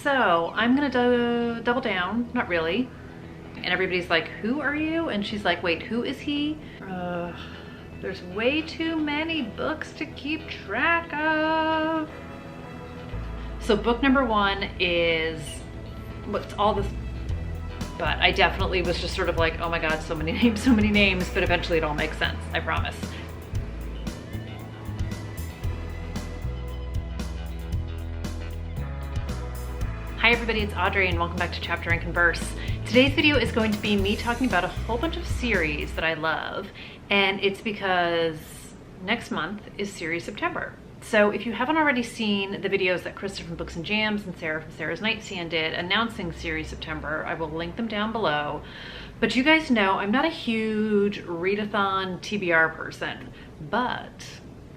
So I'm gonna double down, not really. And everybody's like, who are you? And she's like, wait, who is he? There's way too many books to keep track of. So book number 1 is, what's all this? But I definitely was just sort of like, oh my God, so many names, but eventually it all makes sense, I promise. Hi everybody, it's Audrey and welcome back to Chapter and Converse. Today's video is going to be me talking about a whole bunch of series that I love, and it's because next month is Series September. So if you haven't already seen the videos that Krista from Books and Jams and Sarah from Sarah's Nightstand did announcing Series September, I will link them down below. But you guys know I'm not a huge readathon TBR person, but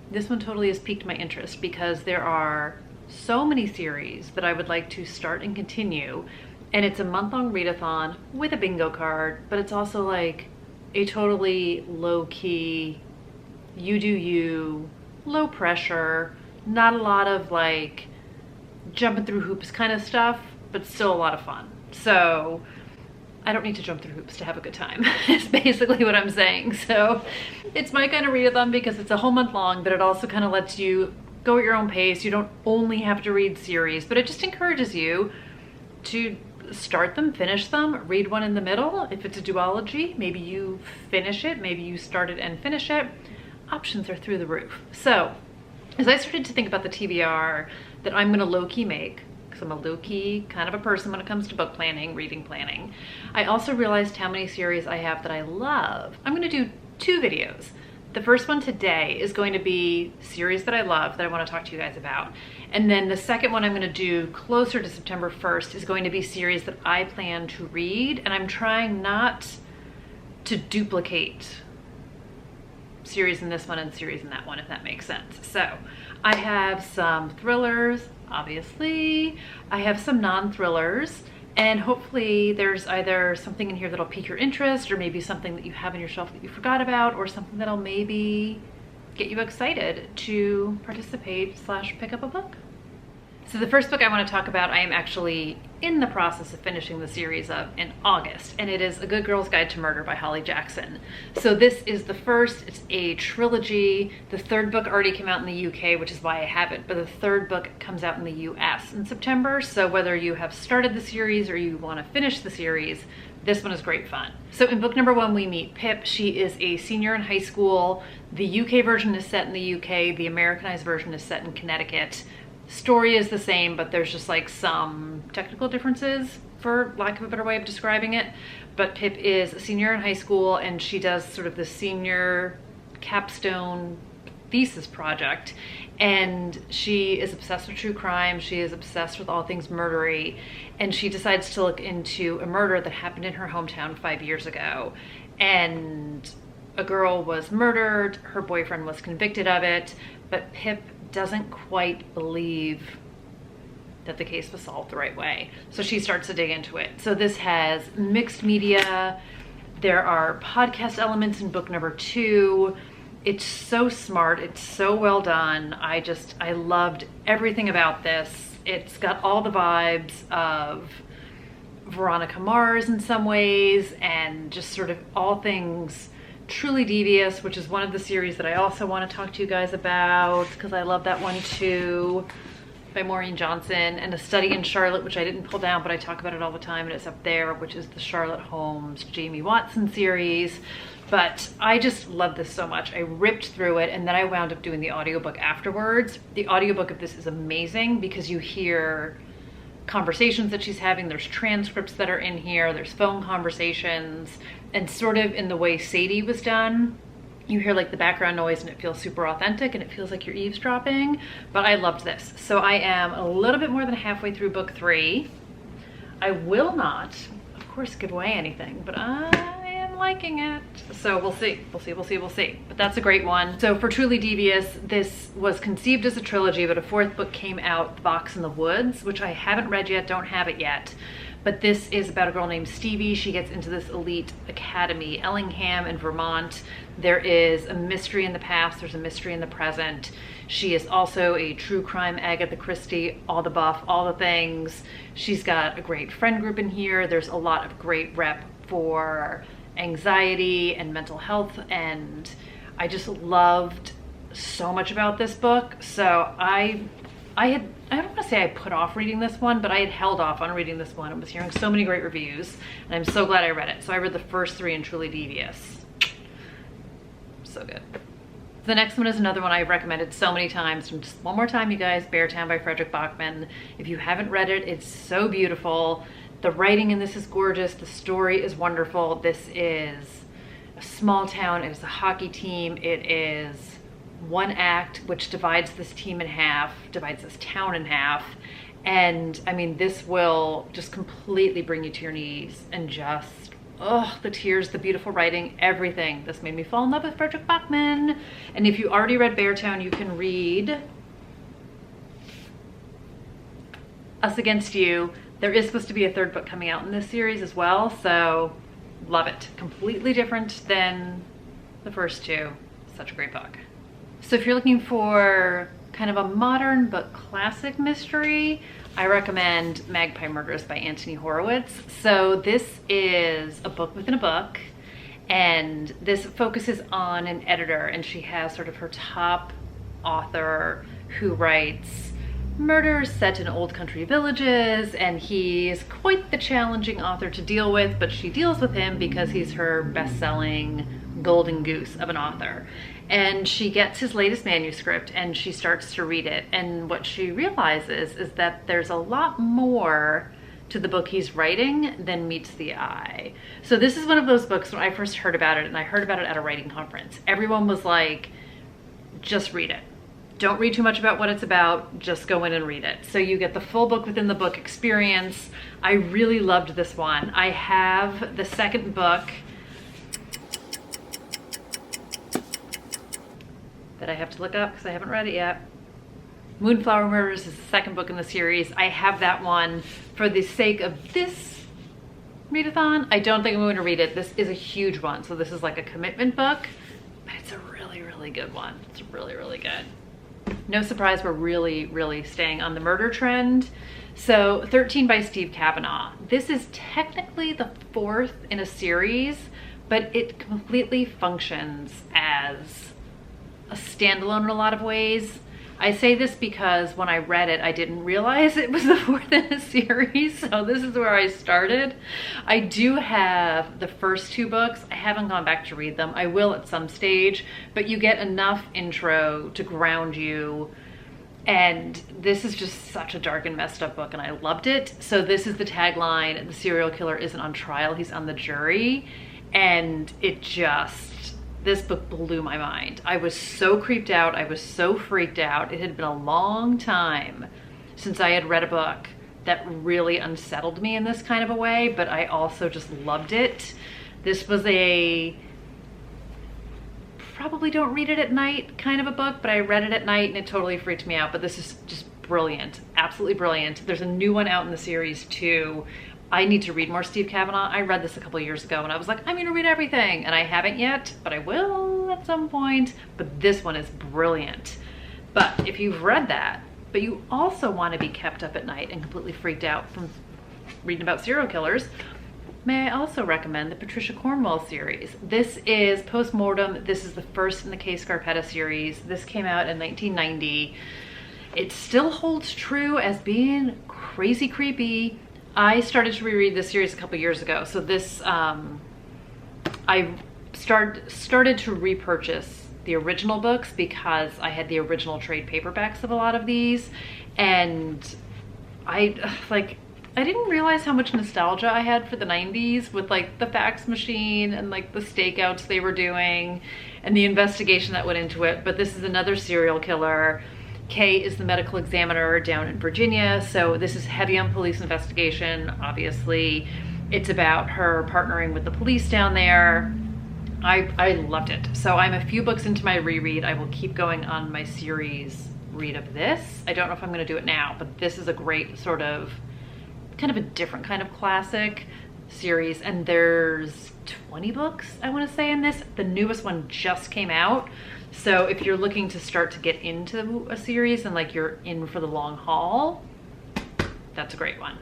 this one totally has piqued my interest because there are so many series that I would like to start and continue, and it's a month-long readathon with a bingo card, but it's also like a totally low-key, you do you, low pressure, not a lot of like jumping through hoops kind of stuff, but still a lot of fun. So I don't need to jump through hoops to have a good time. It's basically what I'm saying. So it's my kind of readathon because it's a whole month long, but it also kind of lets you go at your own pace. You don't only have to read series, but it just encourages you to start them, finish them, read one in the middle. If it's a duology, maybe you finish it, maybe you start it and finish it. Options are through the roof. So as I started to think about the TBR that I'm gonna low-key make, because I'm a low-key kind of a person when it comes to book planning, reading planning, I also realized how many series I have that I love. I'm gonna do 2 videos. The first one today is going to be series that I love that I want to talk to you guys about. And then the second one I'm going to do closer to September 1st is going to be series that I plan to read, and I'm trying not to duplicate series in this one and series in that one, if that makes sense. So I have some thrillers, obviously. I have some non-thrillers. And hopefully there's either something in here that'll pique your interest, or maybe something that you have on your shelf that you forgot about, or something that'll maybe get you excited to participate / pick up a book. So the first book I want to talk about, I am actually in the process of finishing the series of in August, and it is A Good Girl's Guide to Murder by Holly Jackson. So this is the first, it's a trilogy. The 3rd book already came out in the UK, which is why I have it, but the 3rd book comes out in the US in September. So whether you have started the series or you want to finish the series, this one is great fun. So in book number 1, we meet Pip. She is a senior in high school. The UK version is set in the UK. The Americanized version is set in Connecticut. Story is the same, but there's just like some technical differences, for lack of a better way of describing it. But Pip is a senior in high school, and she does sort of the senior capstone thesis project, and she is obsessed with true crime. She is obsessed with all things murdery, and she decides to look into a murder that happened in her hometown 5 years ago. And a girl was murdered, her boyfriend was convicted of it, but Pip doesn't quite believe that the case was solved the right way. So she starts to dig into it. So this has mixed media. There are podcast elements in book number 2. It's so smart. It's so well done. I loved everything about this. It's got all the vibes of Veronica Mars in some ways, and just sort of all things truly devious, which is one of the series that I also want to talk to you guys about because I love that one too, by Maureen Johnson. And A Study in Charlotte, which I didn't pull down, but I talk about it all the time, and it's up there, which is the Charlotte Holmes Jamie Watson series. But I just love this so much. I ripped through it, and then I wound up doing the audiobook afterwards. The audiobook of this is amazing because you hear conversations that she's having, there's transcripts that are in here, there's phone conversations, and sort of in the way Sadie was done, you hear like the background noise and it feels super authentic and it feels like you're eavesdropping. But I loved this. So I am a little bit more than halfway through book 3. I will not, of course, give away anything, but I am liking it. So we'll see. But that's a great one. So for Truly Devious, this was conceived as a trilogy, but a 4th book came out, The Box in the Woods, which I haven't read yet, don't have it yet. But this is about a girl named Stevie. She gets into this elite academy, Ellingham in Vermont. There is a mystery in the past, there's a mystery in the present. She is also a true crime Agatha Christie, all the buff, all the things. She's got a great friend group in here. There's a lot of great rep for anxiety and mental health, and I just loved so much about this book. So I don't want to say I put off reading this one, but I had held off on reading this one. I was hearing so many great reviews, and I'm so glad I read it. So I read the first 3 and truly devious. So good. The next one is another one I've recommended so many times. And just one more time, you guys, Beartown by Frederick Bachman. If you haven't read it, it's so beautiful. The writing in this is gorgeous. The story is wonderful. This is a small town. It is a hockey team. It is one act, which divides this team in half, divides this town in half. And I mean, this will just completely bring you to your knees, and just, oh, the tears, the beautiful writing, everything. This made me fall in love with Frederick Bachman. And if you already read Beartown, you can read Us Against You. There is supposed to be a 3rd book coming out in this series as well, so love it. Completely different than the first 2. Such a great book. So if you're looking for kind of a modern but classic mystery, I recommend Magpie Murders by Anthony Horowitz. So this is a book within a book, and this focuses on an editor, and she has sort of her top author who writes murders set in old country villages, and he's quite the challenging author to deal with, but she deals with him because he's her best-selling golden goose of an author. And she gets his latest manuscript and she starts to read it, and what she realizes is that there's a lot more to the book he's writing than meets the eye. So this is one of those books, when I first heard about it, and I heard about it at a writing conference, everyone was like, just read it. Don't read too much about what it's about, just go in and read it. So you get the full book within the book experience. I really loved this one. I have the second book that I have to look up because I haven't read it yet. Moonflower Murders is the second book in the series. I have that one for the sake of this readathon. I don't think I'm going to read it. This is a huge one, so this is like a commitment book, but it's a really, really good one. It's really, really good. No surprise, we're really staying on the murder trend. So 13 by Steve Cavanaugh. This is technically the 4th in a series, but it completely functions as a standalone in a lot of ways. I say this because when I read it, I didn't realize it was the 4th in a series, so this is where I started. I do have the first 2 books. I haven't gone back to read them. I will at some stage, but you get enough intro to ground you, and this is just such a dark and messed up book, and I loved it. So this is the tagline: the serial killer isn't on trial, he's on the jury. And it just, this book blew my mind. I was so creeped out. I was so freaked out. It had been a long time since I had read a book that really unsettled me in this kind of a way, but I also just loved it. This was a probably don't read it at night kind of a book, but I read it at night and it totally freaked me out. But this is just brilliant, absolutely brilliant. There's a new one out in the series too. I need to read more Steve Cavanaugh. I read this a couple years ago and I was like, I'm gonna read everything, and I haven't yet, but I will at some point. But this one is brilliant. But if you've read that, but you also want to be kept up at night and completely freaked out from reading about serial killers, may I also recommend the Patricia Cornwell series. This is Postmortem. This is the first in the Case Scarpetta series. This came out in 1990. It still holds true as being crazy creepy. I started to reread this series a couple years ago. So this, I started to repurchase the original books because I had the original trade paperbacks of a lot of these. And I didn't realize how much nostalgia I had for the 90s with like the fax machine and like the stakeouts they were doing and the investigation that went into it. But this is another serial killer. Kay is the medical examiner down in Virginia, so this is heavy on police investigation, obviously. It's about her partnering with the police down there. I loved it. So I'm a few books into my reread. I will keep going on my series read of this. I don't know if I'm going to do it now, but this is a great sort of, kind of a different kind of classic series, and there's 20 books, I want to say, in this. The newest one just came out. So if you're looking to start to get into a series and like you're in for the long haul, that's a great one.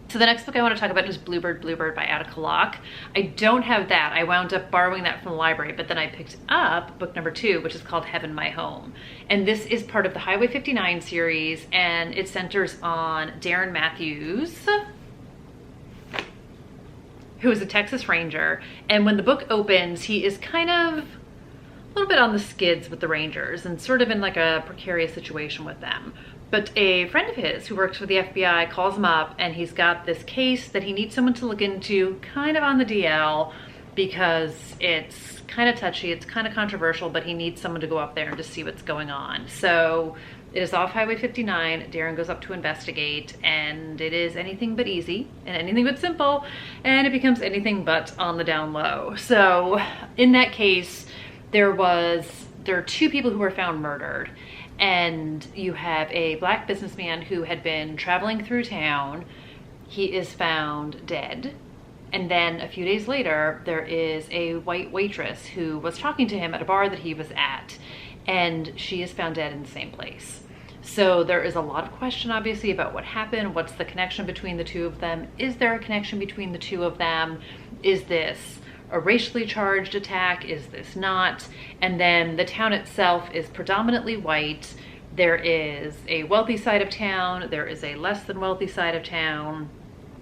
So the next book I want to talk about is Bluebird, Bluebird by Attica Locke. I don't have that. I wound up borrowing that from the library, but then I picked up book number 2, which is called Heaven, My Home. And this is part of the Highway 59 series, and it centers on Darren Matthews, who is a Texas Ranger. And when the book opens, he is kind of a little bit on the skids with the Rangers and sort of in like a precarious situation with them. But a friend of his who works for the FBI calls him up, and he's got this case that he needs someone to look into kind of on the DL because it's kind of touchy, it's kind of controversial, but he needs someone to go up there and to see what's going on. So it is off Highway 59. Darren goes up to investigate, and it is anything but easy and anything but simple, and it becomes anything but on the down low. So in that case, there are 2 people who were found murdered. And you have a black businessman who had been traveling through town. He is found dead. And then a few days later, there is a white waitress who was talking to him at a bar that he was at. And she is found dead in the same place. So there is a lot of question, obviously, about what happened. What's the connection between the 2 of them? Is there a connection between the 2 of them? Is this a racially charged attack? Is this not? And then the town itself is predominantly white. There is a wealthy side of town. There is a less than wealthy side of town.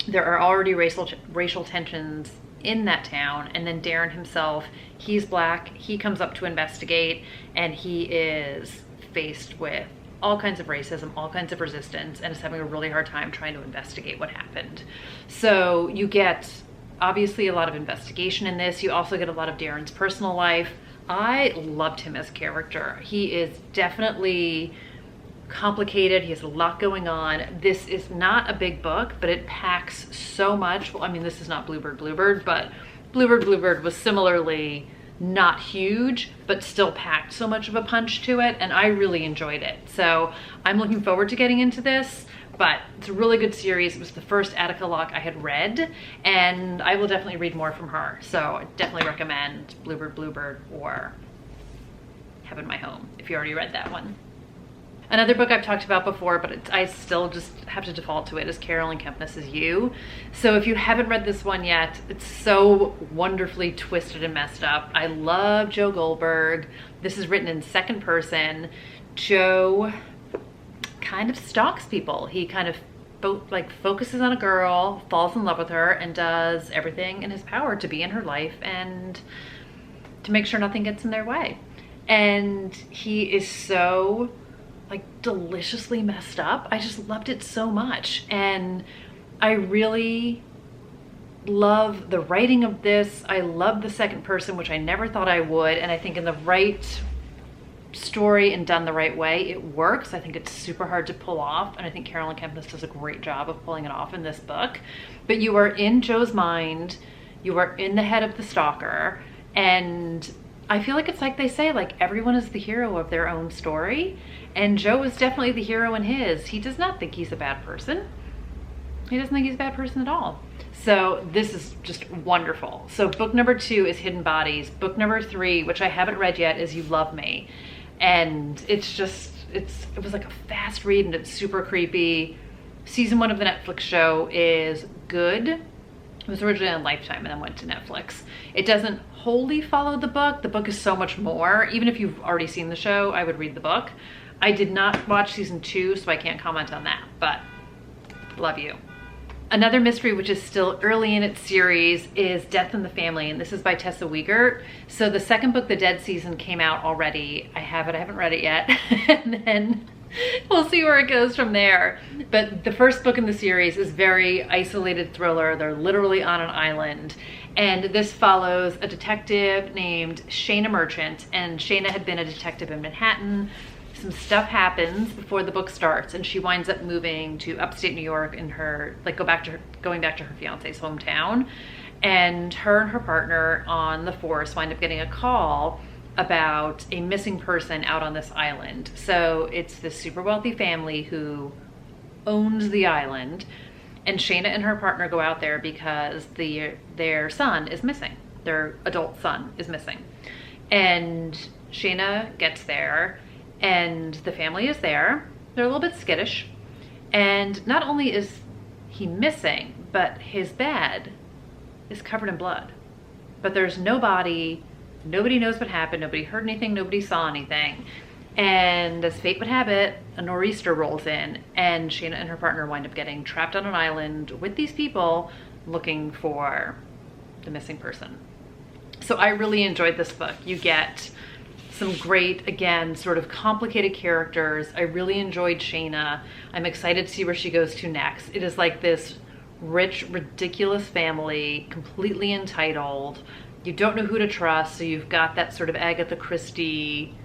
There are already racial tensions in that town. And then Darren himself, he's black. He comes up to investigate, and he is faced with all kinds of racism, all kinds of resistance, and is having a really hard time trying to investigate what happened. So you get obviously a lot of investigation in this. You also get a lot of Darren's personal life. I loved him as a character. He is definitely complicated. He has a lot going on. This is not a big book, but it packs so much. Well, I mean, this is not Bluebird, Bluebird, but Bluebird, Bluebird was similarly not huge, but still packed so much of a punch to it, and I really enjoyed it. So I'm looking forward to getting into this. But it's a really good series. It was the first Attica Locke I had read, and I will definitely read more from her. So I definitely recommend Bluebird, Bluebird or Heaven, My Home if you already read that one. Another book I've talked about before, but I still just have to default to it, is Carolyn Kempnes's You. So if you haven't read this one yet, it's so wonderfully twisted and messed up. I love Joe Goldberg. This is written in second person. Joe kind of stalks people. He kind of focuses on a girl, falls in love with her, and does everything in his power to be in her life and to make sure nothing gets in their way. And he is so like deliciously messed up. I just loved it so much. And I really love the writing of this. I love the second person, which I never thought I would. And I think in the right story and done the right way, it works. I think it's super hard to pull off, and I think Carolyn Kempnes does a great job of pulling it off in this book. But you are in Joe's mind, you are in the head of the stalker, and I feel like it's like they say, like everyone is the hero of their own story, and Joe is definitely the hero in his. He does not think he's a bad person. He doesn't think he's a bad person at all. So this is just wonderful. So book number 2 is Hidden Bodies. Book number 3, which I haven't read yet, is You Love Me. And it's just, it was like a fast read, and it's super creepy. Season 1 of the Netflix show is good. It was originally on Lifetime and then went to Netflix. It doesn't wholly follow the book. The book is so much more. Even if you've already seen the show, I would read the book. I did not watch season 2, so I can't comment on that, but love you. Another mystery, which is still early in its series, is Death in the Family, and this is by Tessa Wiegert. So the second book, The Dead Season, came out already. I haven't read it yet. And then we'll see where it goes from there. But the first book in the series is very isolated thriller. They're literally on an island. And this follows a detective named Shayna Merchant, and Shayna had been a detective in Manhattan. Some stuff happens before the book starts, and she winds up moving to upstate New York in her, going back to her fiance's hometown. And her partner on the force wind up getting a call about a missing person out on this island. So it's this super wealthy family who owns the island, and Shayna and her partner go out there because their son is missing. Their adult son is missing. And Shayna gets there and the family is there. They're a little bit skittish. And not only is he missing, but his bed is covered in blood. But there's no body. Nobody knows what happened. Nobody heard anything. Nobody saw anything. And as fate would have it, a nor'easter rolls in and Shayna and her partner wind up getting trapped on an island with these people looking for the missing person. So I really enjoyed this book. You get some great, again, sort of complicated characters. I really enjoyed Shayna. I'm excited to see where she goes to next. It is like this rich, ridiculous family, completely entitled. You don't know who to trust, so you've got that sort of Agatha Christie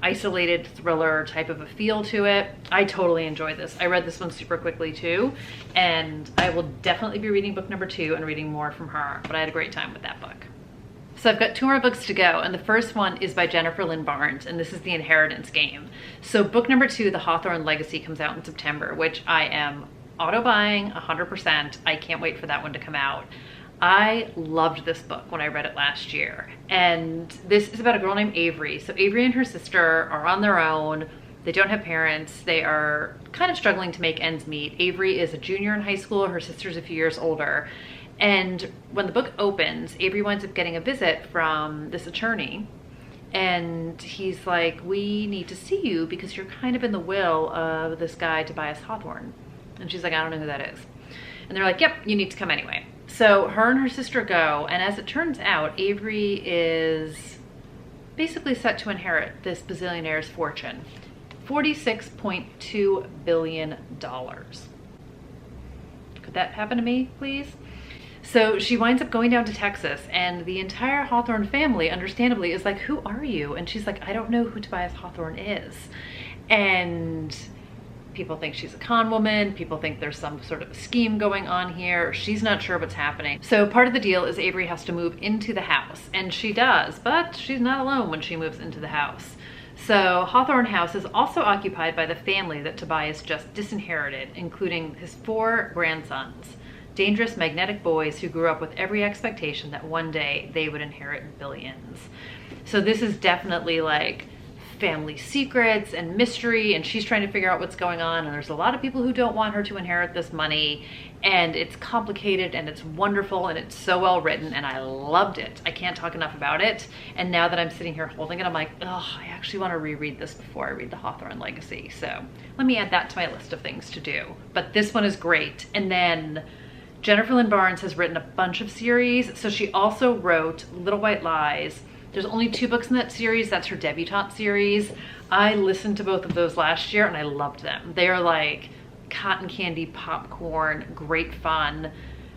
isolated thriller type of a feel to it. I totally enjoyed this. I read this one super quickly too, and I will definitely be reading book number 2 and reading more from her, but I had a great time with that book. So I've got 2 more books to go, and the first one is by Jennifer Lynn Barnes, and this is The Inheritance Game. So book number 2, The Hawthorne Legacy, comes out in September, which I am auto-buying 100%. I can't wait for that one to come out. I loved this book when I read it last year, and this is about a girl named Avery. So Avery and her sister are on their own. They don't have parents. They are kind of struggling to make ends meet. Avery is a junior in high school. Her sister's a few years older. And when the book opens, Avery winds up getting a visit from this attorney, and he's like, we need to see you because you're kind of in the will of this guy, Devious Hawthorne. And she's like, I don't know who that is. And they're like, yep, you need to come anyway. So her and her sister go, and as it turns out, Avery is basically set to inherit this bazillionaire's fortune. $46.2 billion. Could that happen to me, please? So she winds up going down to Texas, and the entire Hawthorne family, understandably, is like, who are you? And she's like, I don't know who Devious Hawthorne is. And people think she's a con woman. People think there's some sort of a scheme going on here. She's not sure what's happening. So part of the deal is Avery has to move into the house, and she does, but she's not alone when she moves into the house. So Hawthorne House is also occupied by the family that Tobias just disinherited, including his 4 grandsons, dangerous magnetic boys who grew up with every expectation that one day they would inherit billions. So this is definitely like family secrets and mystery, and she's trying to figure out what's going on, and there's a lot of people who don't want her to inherit this money, and it's complicated and it's wonderful and it's so well written, and I loved it. I can't talk enough about it. And now that I'm sitting here holding it, I'm like, oh, I actually want to reread this before I read The Hawthorne Legacy. So let me add that to my list of things to do. But this one is great. And then Jennifer Lynn Barnes has written a bunch of series. So she also wrote Little White Lies. There's only 2 books in that series. That's her debutante series. I listened to both of those last year and I loved them. They are like cotton candy popcorn, great fun.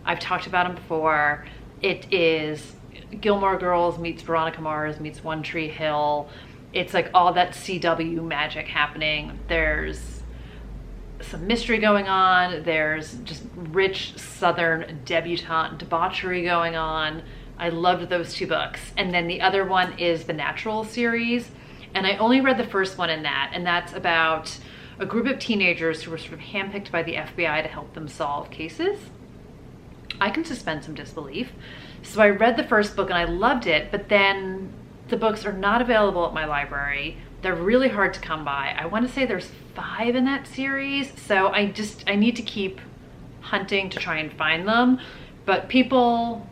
I've talked about them before. It is Gilmore Girls meets Veronica Mars meets One Tree Hill. It's like all that CW magic happening. There's some mystery going on. There's just rich Southern debutante debauchery going on. I loved those 2 books. And then the other one is the Natural series. And I only read the first one in that. And that's about a group of teenagers who were sort of handpicked by the FBI to help them solve cases. I can suspend some disbelief. So I read the first book and I loved it, but then the books are not available at my library. They're really hard to come by. I want to say there's 5 in that series. So I need to keep hunting to try and find them. But people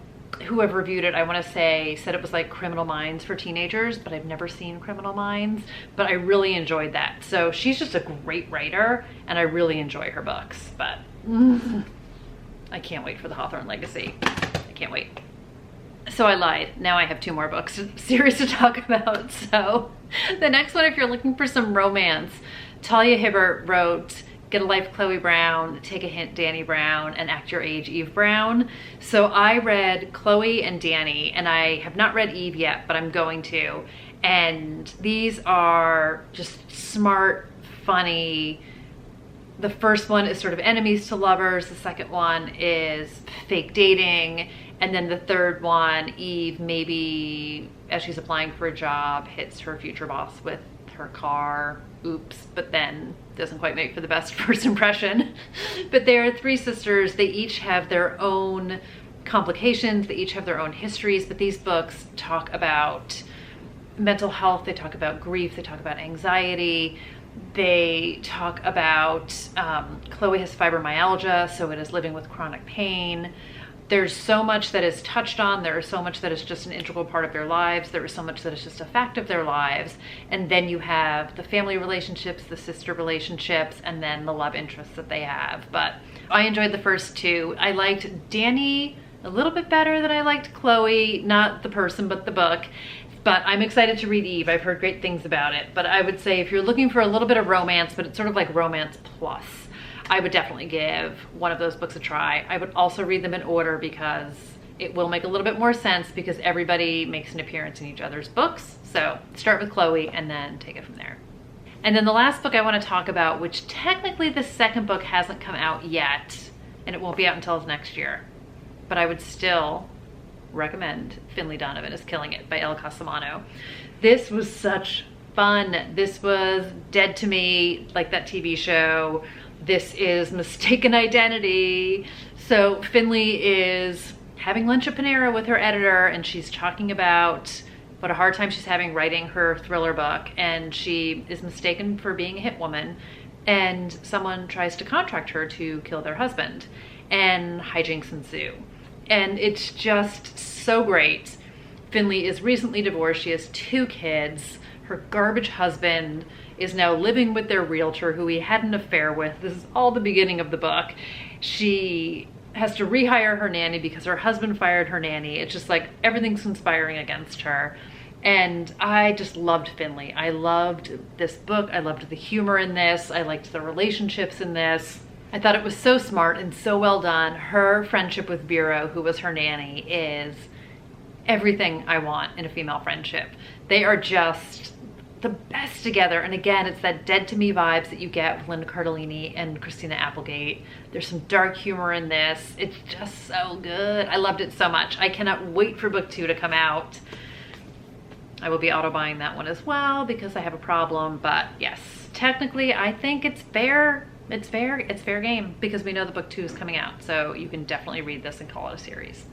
who have reviewed it, I want to say, said it was like Criminal Minds for teenagers, but I've never seen Criminal Minds, but I really enjoyed that. So she's just a great writer and I really enjoy her books, but I can't wait for the Hawthorne Legacy. I can't wait. So I lied. Now I have 2 more books series to talk about. So the next one, if you're looking for some romance, Talia Hibbert wrote Get a Life, Chloe Brown, Take a Hint, Danny Brown, and Act Your Age, Eve Brown. So I read Chloe and Danny, and I have not read Eve yet, but I'm going to. And these are just smart, funny. The first one is sort of enemies to lovers. The second one is fake dating. And then the third one, Eve, maybe as she's applying for a job, hits her future boss with her car. Oops, but then doesn't quite make for the best first impression. But they are 3 sisters. They each have their own complications. They each have their own histories, but these books talk about mental health, they talk about grief, they talk about anxiety, they talk about Chloe has fibromyalgia, so it is living with chronic pain. There's so much that is touched on. There is so much that is just an integral part of their lives. There is so much that is just a fact of their lives. And then you have the family relationships, the sister relationships, and then the love interests that they have. But I enjoyed the first two. I liked Danny a little bit better than I liked Chloe, not the person, but the book. But I'm excited to read Eve. I've heard great things about it. But I would say if you're looking for a little bit of romance, but it's sort of like romance plus, I would definitely give one of those books a try. I would also read them in order because it will make a little bit more sense because everybody makes an appearance in each other's books. So start with Chloe and then take it from there. And then the last book I want to talk about, which technically the second book hasn't come out yet, and it won't be out until next year, but I would still recommend Finlay Donovan is Killing It by El Casamano. This was such fun. This was Dead to Me, like that TV show. This is Mistaken Identity. So Finlay is having lunch at Panera with her editor, and she's talking about what a hard time she's having writing her thriller book, and she is mistaken for being a hit woman, and someone tries to contract her to kill their husband, and hijinks ensue. And it's just so great. Finlay is recently divorced. She has 2 kids. Her garbage husband is now living with their realtor who he had an affair with. This is all the beginning of the book. She has to rehire her nanny because her husband fired her nanny. It's just like everything's conspiring against her. And I just loved Finlay. I loved this book. I loved the humor in this. I liked the relationships in this. I thought it was so smart and so well done. Her friendship with Vero, who was her nanny, is everything I want in a female friendship. They are just the best together. And again, it's that Dead to Me vibes that you get with Linda Cardellini and Christina Applegate. There's some dark humor in this. It's just so good. I loved it so much. I cannot wait for book 2 to come out. I will be auto buying that one as well because I have a problem. But yes, technically I think it's fair. It's fair game because we know the book 2 is coming out. So you can definitely read this and call it a series.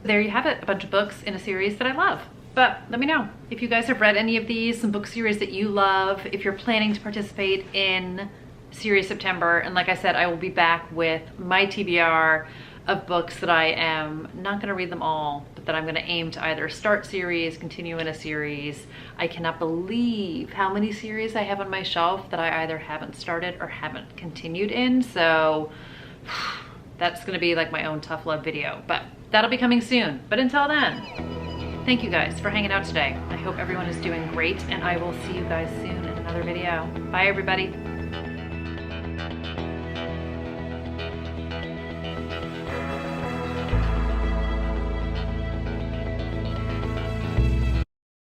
There you have it, a bunch of books in a series that I love. But let me know if you guys have read any of these, some book series that you love, if you're planning to participate in Series September. And like I said, I will be back with my TBR of books that I am not gonna read them all, but that I'm gonna aim to either start series, continue in a series. I cannot believe how many series I have on my shelf that I either haven't started or haven't continued in. So that's gonna be like my own tough love video, but that'll be coming soon. But until then, thank you guys for hanging out today. I hope everyone is doing great, and I will see you guys soon in another video. Bye everybody.